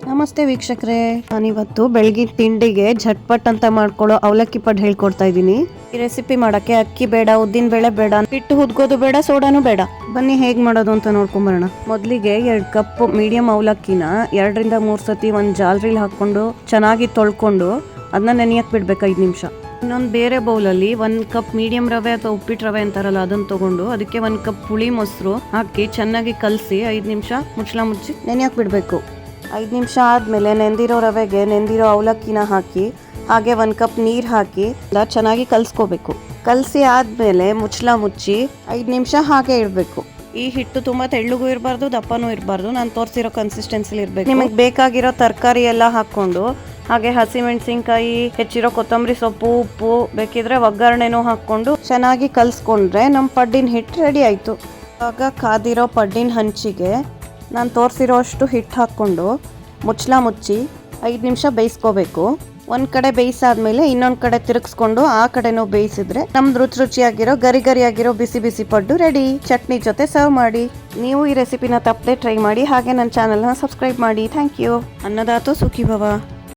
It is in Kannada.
ನಮಸ್ತೆ ವೀಕ್ಷಕರೇ, ನಾನಿವತ್ತು ಬೆಳಗಿನ ತಿಂಡಿಗೆ ಝಟ್ಪಟ್ ಅಂತ ಮಾಡ್ಕೊಳ್ಳೋ ಅವಲಕ್ಕಿ ಪಡ್ ಹೇಳ್ಕೊಡ್ತಾ ಇದ್ದೀನಿ. ಈ ರೆಸಿಪಿ ಮಾಡಕ್ಕೆ ಅಕ್ಕಿ ಬೇಡ, ಉದ್ದಿನ ಬೇಳೆ ಬೇಡ, ಹಿಟ್ಟು ಹುದ್ಗೋದು ಬೇಡ, ಸೋಡಾನು ಬೇಡ. ಬನ್ನಿ ಹೇಗ್ ಮಾಡೋದು ಅಂತ ನೋಡ್ಕೊಂಬರೋಣ. ಮೊದಲಿಗೆ 2 ಕಪ್ ಮೀಡಿಯಂ ಅವಲಕ್ಕಿನ 2 ರಿಂದ 3 ಸತಿ ಒಂದು ಜಾಲರಿಲಿ ಹಾಕೊಂಡು ಚೆನ್ನಾಗಿ ತೊಳ್ಕೊಂಡು ಅದನ್ನ ನೆನೆಯಕ್ ಬಿಡ್ಬೇಕು 5 ನಿಮಿಷ. ಇನ್ನೊಂದು ಬೇರೆ ಬೌಲಲ್ಲಿ 1 ಕಪ್ ಮೀಡಿಯಂ ರವೆ ಅಥವಾ ಉಪ್ಪಿಟ್ಟು ರವೆ ಅಂತಾರಲ್ಲ ಅದನ್ನ ತಗೊಂಡು ಅದಕ್ಕೆ 1 ಕಪ್ ಹುಳಿ ಮೊಸರು ಹಾಕಿ ಚೆನ್ನಾಗಿ ಕಲಸಿ 5 ನಿಮಿಷ ಮುಚ್ಚಳ ಮುಚ್ಚಿ ನೆನೆಯಕ್ ಬಿಡಬೇಕು. 5 ನಿಮಿಷ ಆದಮೇಲೆ ನೆಂದಿರೋ ರವೆಗೆ ನೆಂದಿರೋ ಅವಲಕ್ಕಿನ ಹಾಕಿ ಹಾಗೆ 1 ಕಪ್ ನೀರು ಹಾಕಿ ಚೆನ್ನಾಗಿ ಕಲಿಸ್ಕೋಬೇಕು. ಕಲಸಿ ಆದಮೇಲೆ ಮುಚ್ಚಳ ಮುಚ್ಚಿ 5 ನಿಮಿಷ ಹಾಗೆ ಇಡಬೇಕು. ಈ ಹಿಟ್ಟು ತುಂಬಾ ತೆಳ್ಳಗೂ ಇರಬಾರ್ದು, ದಪ್ಪನೂ ಇರಬಾರ್ದು. ನಾನು ತೋರಿಸಿರೋ ಕನ್ಸಿಸ್ಟೆನ್ಸಿಲಿ ಇರಬೇಕು. ನಿಮಗೆ ಬೇಕಾಗಿರೋ ತರಕಾರಿ ಎಲ್ಲ ಹಾಕ್ಕೊಂಡು ಹಾಗೆ ಹಸಿಮೆಣಸಿನ್ಕಾಯಿ, ಹೆಚ್ಚಿರೋ ಕೊತ್ತಂಬರಿ ಸೊಪ್ಪು, ಉಪ್ಪು, ಬೇಕಿದ್ರೆ ಒಗ್ಗರಣೆನೂ ಹಾಕ್ಕೊಂಡು ಚೆನ್ನಾಗಿ ಕಲಿಸ್ಕೊಂಡ್ರೆ ನಮ್ಮ ಪಡ್ಡಿನ ಹಿಟ್ಟು ರೆಡಿ ಆಯಿತು. ಆಗ ಕಾದಿರೋ ಪಡ್ಡಿನ ಹಂಚಿಗೆ ನಾನು ತೋರಿಸಿರೋ ಅಷ್ಟು ಹಿಟ್ಟು ಹಾಕ್ಕೊಂಡು ಮುಚ್ಚಳ ಮುಚ್ಚಿ 5 ನಿಮಿಷ ಬೇಯಿಸ್ಕೋಬೇಕು. ಒಂದು ಕಡೆ ಬೇಯಿಸಾದ್ಮೇಲೆ ಇನ್ನೊಂದು ಕಡೆ ತಿರುಗಿಸ್ಕೊಂಡು ಆ ಕಡೆನೂ ಬೇಯಿಸಿದ್ರೆ ನಮ್ದು ರುಚಿಯಾಗಿರೋ ಗರಿಯಾಗಿರೋ ಬಿಸಿ ಬಿಸಿ ಪಡ್ಡು ರೆಡಿ. ಚಟ್ನಿ ಜೊತೆ ಸರ್ವ್ ಮಾಡಿ. ನೀವು ಈ ರೆಸಿಪಿನ ತಪ್ಪದೆ ಟ್ರೈ ಮಾಡಿ. ಹಾಗೆ ನನ್ನ ಚಾನಲ್ನ ಸಬ್ಸ್ಕ್ರೈಬ್ ಮಾಡಿ. Thank you. ಅನ್ನದಾತು ಸುಖಿ ಭವ.